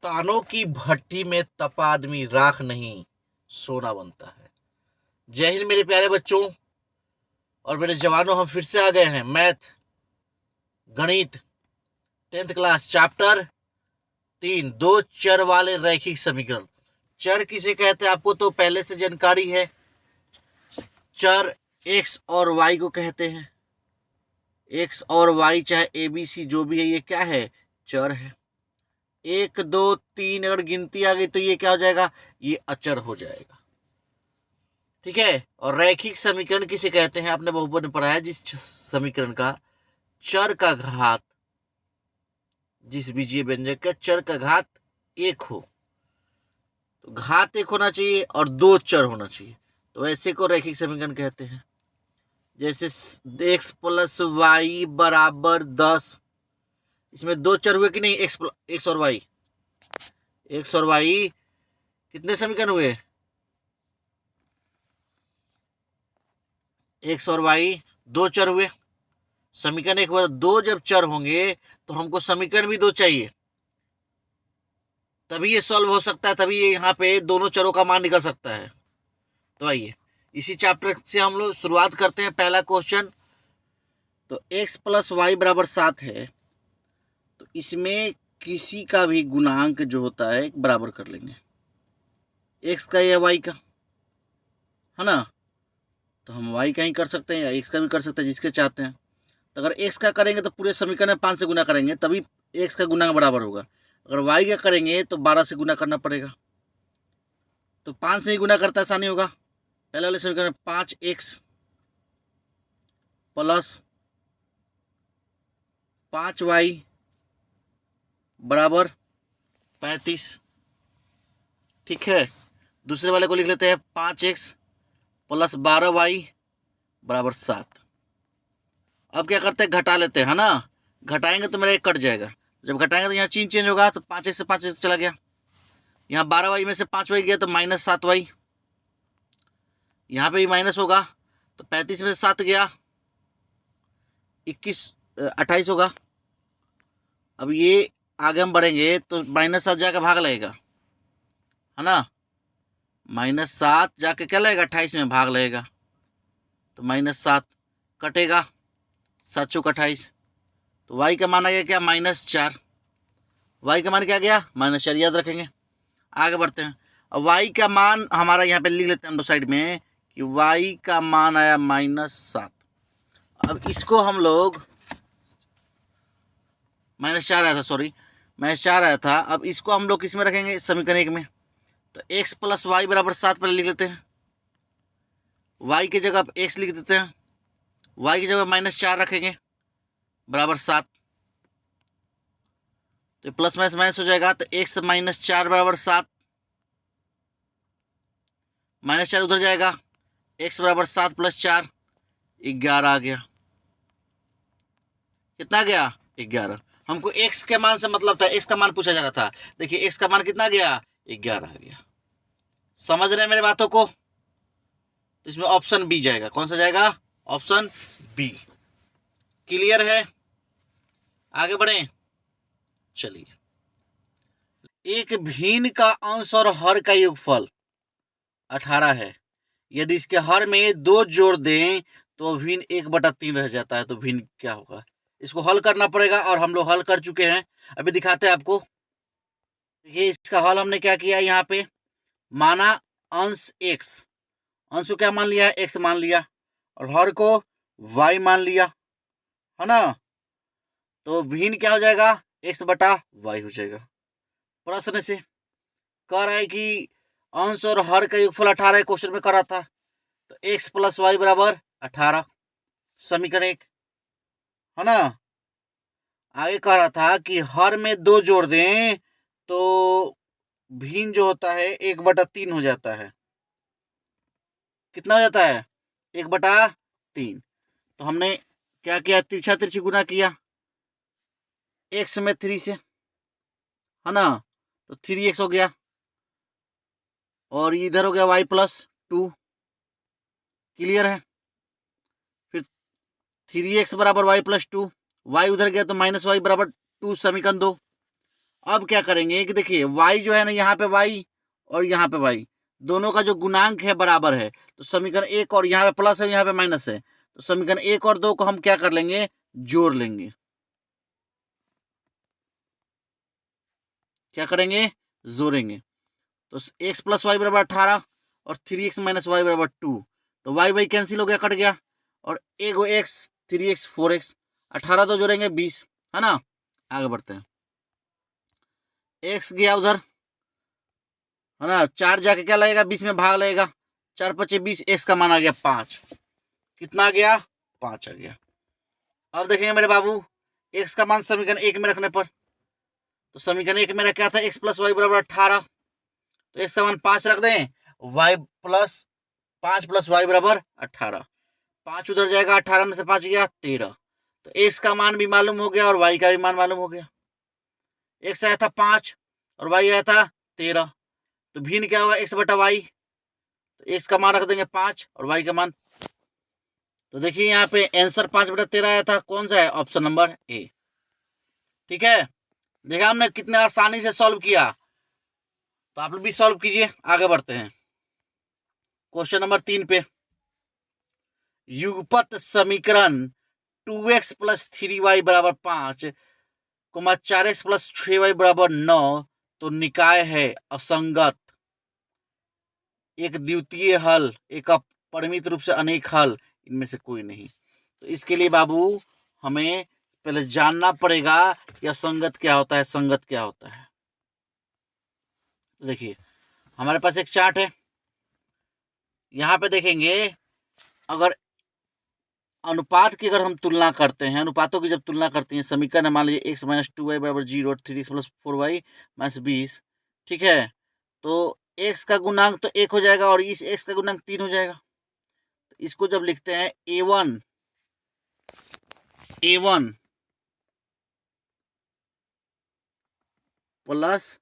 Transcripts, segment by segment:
तानों की भट्टी में तपा आदमी राख नहीं सोना बनता है। जय हिंद मेरे प्यारे बच्चों और मेरे जवानों, हम फिर से आ गए हैं मैथ गणित 10th क्लास चैप्टर 3 दो चर वाले रैखिक समीकरण। चर किसे कहते हैं आपको तो पहले से जानकारी है। चर एक्स और वाई को कहते हैं। एक्स और वाई चाहे ए बी सी जो भी है, ये क्या है? चर है। 1 2 3 अगर गिनती आ गई तो ये क्या हो जाएगा? ये अचर हो जाएगा। ठीक है। और रैखिक समीकरण किसे कहते हैं? आपने बहुपद में पढ़ा है, जिस समीकरण का चर का घात, जिस बीजीय व्यंजक का चर का घात 1 हो, तो घात 1 होना चाहिए और 2 चर होना चाहिए, तो ऐसे को रैखिक समीकरण कहते हैं। जैसे x प्लस वाई बराबर 10, इसमें 2 चर हुए कि नहीं? एक्स और वाई, एक्स और वाई कितने समीकरण हुए? एक्स और वाई 2 चर हुए। समीकरण एक बार 2 जब चर होंगे तो हमको समीकरण भी 2 चाहिए, तभी ये सॉल्व हो सकता है, तभी ये यहाँ पे दोनों चरों का मान निकल सकता है। तो आइए इसी चैप्टर से हम लोग शुरुआत करते हैं। पहला क्वेश्चन, तो x प्लस वाई बराबर 7 है, तो इसमें किसी का भी गुणांक जो होता है बराबर कर लेंगे, x का या y का, है ना? तो हम y का ही कर सकते हैं या x का भी कर सकते हैं, जिसके चाहते हैं। तो अगर x का करेंगे तो पूरे समीकरण में 5 से गुना करेंगे, तभी x का गुणांक बराबर होगा। अगर y का करेंगे तो 12 से गुना करना पड़ेगा, तो 5 से ही गुना करता आसानी होगा। पहले वाले समीकरण में 5x प्लस 5y बराबर 35। ठीक है। दूसरे वाले को लिख लेते हैं 5x प्लस 12y बराबर 7। अब क्या करते हैं? घटा लेते हैं, है ना? घटाएंगे तो मेरा एक कट जाएगा, जब घटाएंगे तो यहाँ चिन्ह चेंज होगा, तो 5x से 5x चला गया, यहाँ 12y में से 5y गया तो -7y, यहाँ पे भी माइनस होगा, तो 35 में से 7 गया 28 होगा। अब ये आगे हम बढ़ेंगे तो -7 जाके भाग लगेगा, है ना? -7 जाके क्या लगेगा? 28 में भाग लगेगा, तो -7 कटेगा, 7 चौक 28, तो y का मान आ गया क्या? -4। y का मान क्या गया? -4, याद रखेंगे। आगे बढ़ते हैं। अब y का मान हमारा यहाँ पे लिख लेते हैं हम दो साइड में कि y का मान आया -7। अब इसको हम लोग -4 आया था, सॉरी -4 आया था। अब इसको हम लोग किस में रखेंगे? समीकरण 1 में। तो x प्लस वाई बराबर 7 पर लिख लेते हैं, y की जगह x लिख देते हैं, y की जगह -4 रखेंगे बराबर 7, तो प्लस माइनस हो जाएगा, तो x -4 बराबर 7, -4 उधर जाएगा, x बराबर 7 + 4 11 आ गया। कितना गया? 11। हमको x के मान से मतलब था, x का मान पूछा जा रहा था। देखिए x का मान कितना गया? 11 आ गया। समझ रहे हैं मेरे बातों को? तो इसमें ऑप्शन बी जाएगा। कौन सा जाएगा? Option B. क्लियर है? आगे बढ़े, चलिए। एक भिन्न का अंश और हर का योगफल 18 है। यदि इसके हर में 2 जोड़ दें तो भिन्न 1/3 रह जाता है, तो भिन्न क्या होगा? इसको हल करना पड़ेगा और हम लोग हल कर चुके हैं, अभी दिखाते हैं आपको। देखिए इसका हल हमने क्या किया, यहाँ पे माना अंश x, अंश को क्या मान लिया है? x मान लिया, और हर को y मान लिया, है ना? तो भिन्न क्या हो जाएगा? x/y हो जाएगा। प्रश्न से कह रहा है कि अंश और हर का योगफल 18 क्वेश्चन में करा था, तो x + y बराबर 18, समीकरण 1, है ना? आगे कह रहा था कि हर में 2 जोड़ दें तो भिन्न जो होता है 1/3 हो जाता है। कितना हो जाता है? 1/3। तो हमने क्या किया? तिरछा तिरछी गुना किया x में 3 से, है ना? तो 3x हो गया, और इधर हो गया y + 2। क्लियर है? फिर 3x बराबर y + 2, y उधर गया तो -y बराबर 2, समीकरण 2। अब क्या करेंगे कि देखिए y जो है ना, यहाँ पे y और यहाँ पे y दोनों का जो गुणांक है बराबर है, तो समीकरण 1 और यहाँ पे प्लस है, यहाँ पे माइनस है, तो समीकरण 1 और 2 को हम क्या कर लेंगे, जोड़ लेंगे। क्या करेंगे, जोड़ेंगे। तो x प्लस वाई बराबर 18 और 3x माइनस वाई बराबर 2, तो y y कैंसिल हो गया, कट गया, और एगो x 3x 4x, 18 तो जोड़ेंगे 20, है ना। आगे बढ़ते हैं, x गया उधर, है ना, 4 जाके क्या लगेगा, 20 में भाग लगेगा, 4 पचे 20, x का मान आ गया 5। कितना आ गया, 5 आ गया। अब देखेंगे मेरे बाबू, x का मान समीकरण 1 में रखने पर, तो समीकरण 1 मेरा क्या था, x प्लस वाई बराबर 18, तो x का मान 5 रख दें, y प्लस 5 प्लस वाई बराबर 18, 5 उधर जाएगा, 18 में से 5 गया 13, तो x का मान भी मालूम हो गया और y का भी मान मालूम हो गया। x आया था 5 और y आया था 13, तो भिन्न क्या होगा, x बटा y, तो x का मान रख देंगे 5 और y का मान, तो देखिए यहाँ पे आंसर 5 बटा 13 आया था, कौन सा है, ऑप्शन नंबर ए। ठीक है, देखा हमने कितने आसानी से सॉल्व किया, तो आप लोग भी सॉल्व कीजिए। आगे बढ़ते हैं क्वेश्चन नंबर 3 पे, युगपत समीकरण 2x प्लस 3y बराबर 5, 4x प्लस 6y बराबर 9, तो निकाय है असंगत, एक द्वितीय हल, एक अपरिमित रूप से अनेक हल, इनमें से कोई नहीं। तो इसके लिए बाबू हमें पहले जानना पड़ेगा कि असंगत क्या होता है, संगत क्या होता है। देखिए हमारे पास एक चार्ट है, यहाँ पे देखेंगे अगर अनुपात की अगर हम तुलना करते हैं, अनुपातों की जब तुलना करते हैं, समीकरण है मान लीजिए x माइनस 2y बराबर 0 और 3x प्लस 4y माइनस 20, ठीक है, तो x का गुणांक तो 1 हो जाएगा और इस x का गुणांक 3 हो जाएगा। तो इसको जब लिखते हैं a1 plus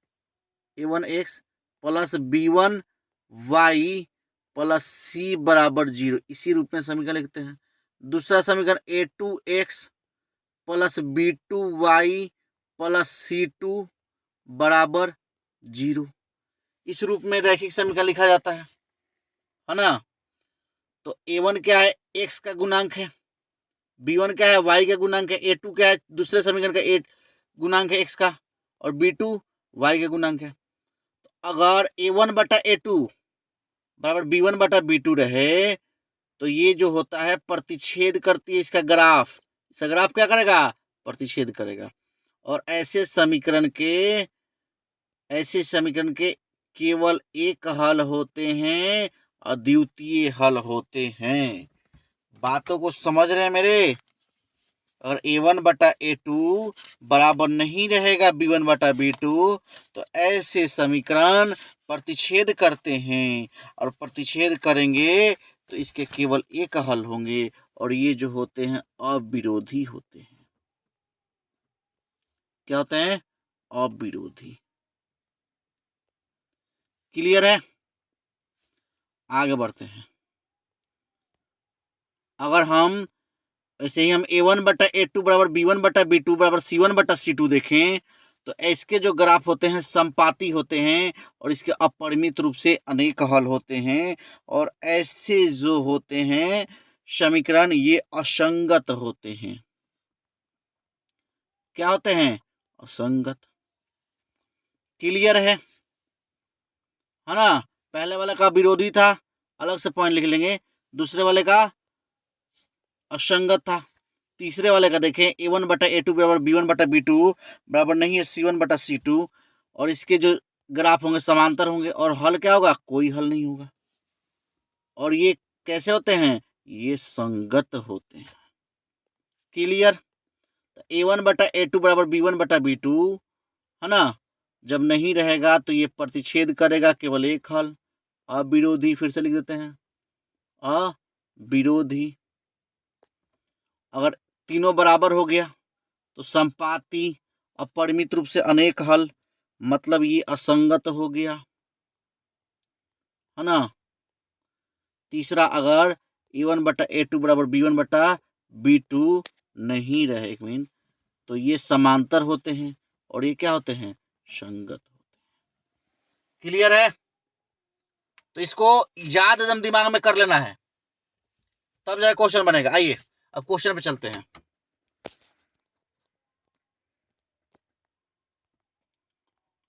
a1x plus b1y plus c बराबर 0, इसी रूप में समीकरण लिखते हैं। दूसरा समीकरण a2x plus b2y plus c2 बराबर 0, इस रूप में रैखिक समीकरण लिखा जाता है ना। तो a1 क्या है, x का गुणांक है, b1 क्या है, y का गुणांक है, a2 क्या है, दूसरे समीकरण का a गुणांक है x का, और b2 y का गुणांक है। तो अगर a1 बटा a2 बराबर b1 बटा b2 रहे, तो ये जो होता है प्रतिच्छेद करती है इसका ग्राफ, इसका ग्राफ क्या करेगा, प्रतिच्छेद करेगा। और ऐसे समीकरण के केवल एक हल होते हैं, अद्वितीय हल होते हैं। बातों को समझ रहे हैं मेरे। अगर a1 बटा a2 बराबर नहीं रहेगा b1 बटा b2, तो ऐसे समीकरण प्रतिच्छेद करते हैं, और प्रतिच्छेद करेंगे तो इसके केवल एक हल होंगे, और ये जो होते हैं अविरोधी होते हैं। क्या होते हैं, अविरोधी। क्लियर है, आगे बढ़ते हैं। अगर हम ऐसे ही हम a1 बटा a2 बराबर b1 बटा b2 बराबर c1 बटा c2 देखें, तो इसके जो ग्राफ होते हैं संपाती होते हैं, और इसके अपरिमित रूप से अनेक हल होते हैं, और ऐसे जो होते हैं समीकरण ये असंगत होते हैं। क्या होते हैं, असंगत। क्लियर है ना। पहले वाले का विरोधी था, अलग से पॉइंट लिख लेंगे, दूसरे वाले का असंगत था, तीसरे वाले का देखें a1 बटा a2 बराबर b1 बटा b2 बराबर नहीं है c1 बटा c2, और इसके जो ग्राफ होंगे समांतर होंगे, और हल क्या होगा, कोई हल नहीं होगा। और ये कैसे होते हैं, ये संगत होते हैं। क्लियर। तो a1 बटा a2 बराबर b1 बटा b2, है ना, जब नहीं रहेगा तो ये प्रतिच्छेद करेगा, केवल एक हल, अविरोधी। फिर से लिख देते हैं, अविरोधी। अगर तीनों बराबर हो गया तो संपाती, अपरिमित रूप से अनेक हल, मतलब ये असंगत हो गया, है ना। तीसरा, अगर a1 बटा a2 बराबर b1 बटा b2 नहीं रहे, एक मिनट, तो ये समांतर होते हैं, और ये क्या होते हैं, संगत होते हैं। क्लियर है? तो इसको याद एकदम दिमाग में कर लेना है, तब जाके क्वेश्चन बनेगा। आइए अब क्वेश्चन पे चलते हैं।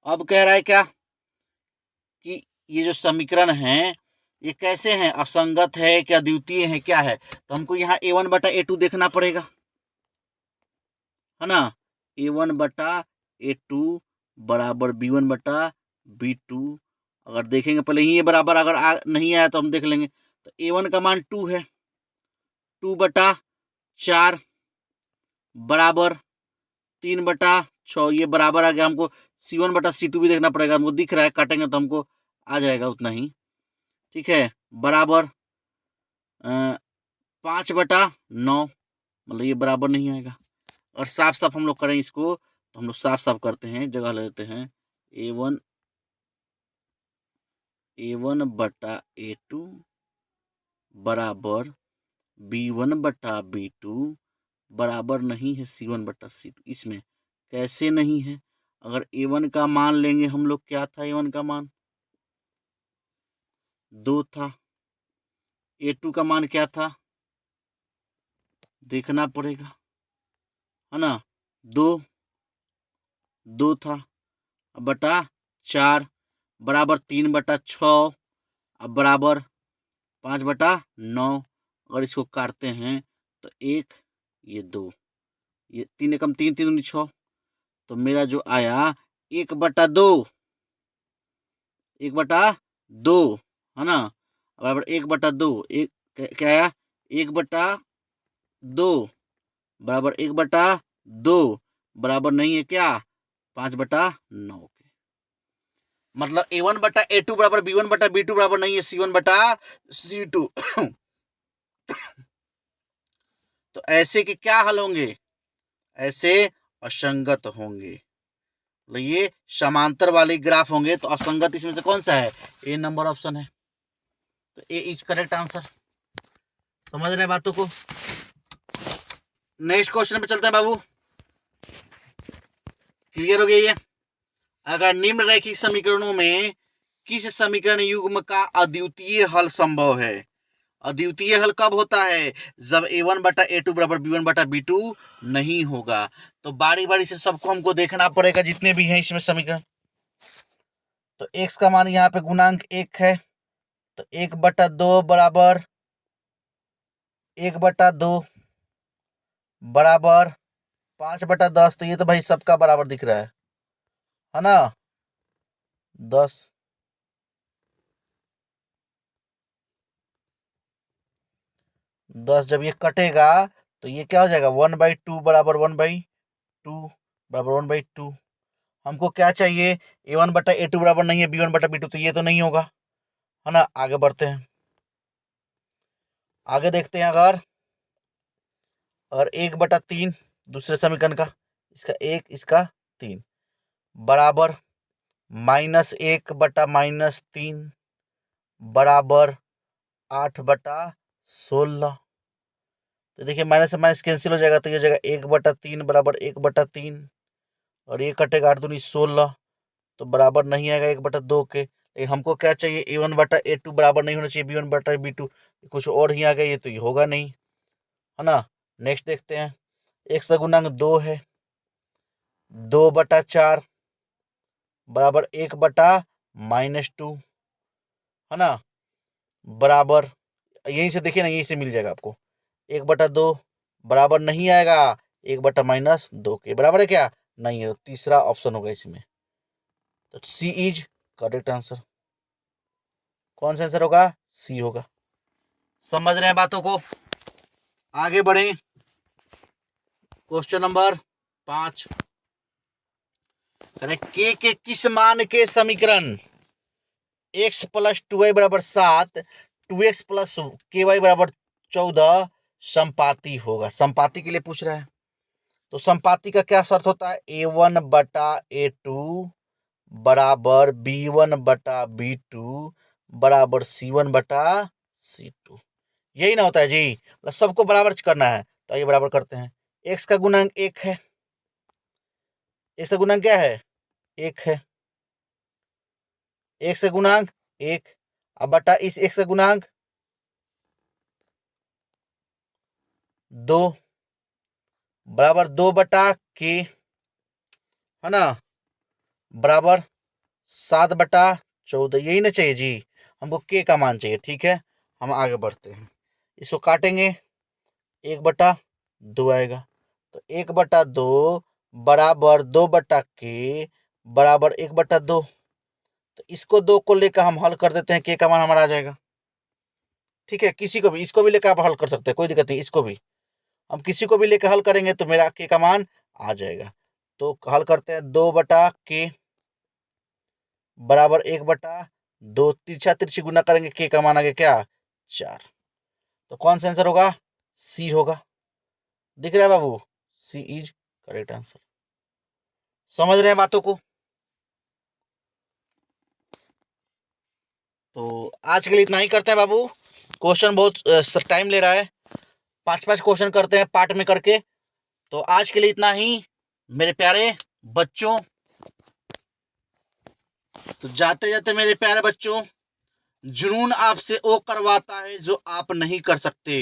अब कह रहा है क्या कि ये जो समीकरण है ये कैसे हैं, असंगत है क्या, द्वितीय है, क्या है? तो हमको यहाँ a1 बटा a2 देखना पड़ेगा, है ना। a1 बटा a2 बराबर b1 बटा b2। अगर देखेंगे पहले ही ये बराबर, अगर नहीं आया तो हम देख लेंगे। तो a1 का मान 2 है, 2 बटा 4 बराबर 3 बटा 6, ये बराबर आ गया। हमको c1 बटा c2 भी देखना पड़ेगा, हमको दिख रहा है, काटेंगे तो हमको आ जाएगा उतना ही, ठीक है। बराबर 5 बटा 9, मतलब ये बराबर नहीं आएगा। और साफ साफ हम लोग करें इसको, तो हम लोग साफ साफ करते हैं, जगह ले लेते हैं। a1 बटा a2 बराबर b1 बटा b2 बराबर नहीं है c1 बटा c2। इसमें कैसे नहीं है? अगर a1 का मान लेंगे हम लोग, क्या था a1 का मान? 2 था। a2 का मान क्या था? देखना पड़ेगा, है ना। 2 था, बटा 4 बराबर 3 बटा 6 अब बराबर 5 बटा 9। अगर इसको काटते हैं तो 1, ये 2, ये 3 एकम 3, 3 दूनी 6, तो मेरा जो आया 1 बटा 2, 1 बटा 2, है ना, बराबर 1 बटा 2। क्या आया? 1 बटा 2 बराबर 1 बटा 2 बराबर नहीं है क्या? 5 बटा 9 के। मतलब a1 बटा a2 बराबर b1 बटा b2 बराबर नहीं है c1 बटा c2। तो ऐसे के क्या हल होंगे? ऐसे असंगत होंगे। तो ये समांतर वाले ग्राफ होंगे, तो असंगत इसमें से कौन सा है? ए नंबर ऑप्शन है, तो ए इज करेक्ट आंसर। समझ रहे हैं बातों को? नेक्स्ट क्वेश्चन पे चलते हैं बाबू। क्लियर हो गया ये? अगर निम्न रैखिक समीकरणों में किस समीकरण युग्म का अद्वितीय हल संभव है? अद्वितीय हल कब होता है? जब a1 बटा a2 बराबर b1 बटा b2 नहीं होगा। तो बारी बारी से सबको हमको देखना पड़ेगा, जितने भी हैं इसमें समीकरण। तो x का मान यहाँ पे गुणांक 1 है, तो 1 बटा 2 बराबर 1 बटा 2 बराबर 5 बटा 10। तो ये तो भाई सबका बराबर दिख रहा है ना, 10। 10 जब ये कटेगा तो ये क्या हो जाएगा? 1/2 बराबर 1/2 बराबर 1/2। हमको क्या चाहिए? a1 बटा a2 बराबर नहीं है b1 बटा b2, तो ये तो नहीं होगा, है ना। आगे बढ़ते हैं, आगे देखते हैं। अगर 1/3 दूसरे समीकरण का, इसका 1 इसका 3 बराबर -1 बटा -3 बराबर 8 बटा 16। तो देखिए माइनस से माइनस कैंसिल हो जाएगा, तो ये जाएगा 1/3 बराबर 1/3, और ये कटेगा 8 दूनी 16, तो बराबर नहीं आएगा 1/2 के। लेकिन हमको क्या चाहिए? a1 बटा a2 बराबर नहीं होना चाहिए b1 बटा b2, कुछ और ही आ गया, ये तो ये होगा नहीं, है ना। नेक्स्ट देखते हैं। x का गुणांक 2 है, 2/4 बराबर 1/-2, है ना, बराबर यहीं से देखिए ना, यहीं से मिल जाएगा आपको। 1/2 बराबर नहीं आएगा 1/-2 के, बराबर है क्या? नहीं है, तो तीसरा ऑप्शन होगा इसमें। तो सी इज करेक्ट आंसर। कौन सा आंसर होगा? सी होगा। समझ रहे हैं बातों को? आगे बढ़े। क्वेश्चन नंबर 5, के किस मान के समीकरण x प्लस 2y बराबर 7, 2x प्लस ky बराबर 14 संपाती होगा? संपाती के लिए पूछ रहा है। तो संपाती का क्या शर्त होता है? a1 बटा a2 बराबर b1 बटा b2 बराबर c1 बटा c2। यही ना होता है जी, मतलब सबको बराबर करना है। तो ये बराबर करते हैं। x का गुणांक 1 है, x का गुणांक क्या है? 1 है, 1 से गुणांक 1, अब बटा इस 1 से गुणांक 2 बराबर 2 बटा के, है ना, बराबर 7 बटा 14। यही ना चाहिए जी, हमको के का मान चाहिए। ठीक है, हम आगे बढ़ते हैं, इसको काटेंगे, 1 बटा 2 आएगा, तो 1 बटा 2 बराबर 2 बटा के बराबर 1 बटा 2। तो इसको 2 को लेकर हम हल कर देते हैं, के का मान हमारा आ जाएगा। ठीक है, किसी को भी, इसको भी लेकर आप हल कर सकते हैं, कोई दिक्कत नहीं, इसको भी हम किसी को भी लेकर हल करेंगे तो मेरा के का मान आ जाएगा। तो हल करते हैं, 2 बटा के बराबर 1 बटा 2, तिरछा तिरछी गुना करेंगे, के का मान आ गया क्या, 4। तो कौन सा आंसर होगा, सी होगा। दिख रहा है बाबू, सी इज करेक्ट आंसर। समझ रहे हैं बातों को? तो आज के लिए इतना ही करते हैं बाबू, क्वेश्चन बहुत टाइम ले रहा है, 5-5 क्वेश्चन करते हैं पार्ट में करके। तो आज के लिए इतना ही मेरे प्यारे बच्चों। तो जाते जाते मेरे प्यारे बच्चों, जुनून आपसे वो करवाता है जो आप नहीं कर सकते,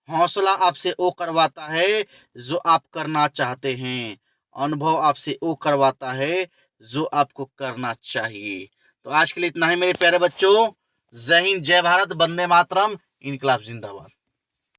हौसला आपसे वो करवाता है जो आप करना चाहते हैं, अनुभव आपसे वो करवाता है जो आपको करना चाहिए। तो आज के लिए इतना ही मेरे प्यारे बच्चों। जय हिंद, जय भारत, वंदे मातरम, इनकलाब जिंदाबाद।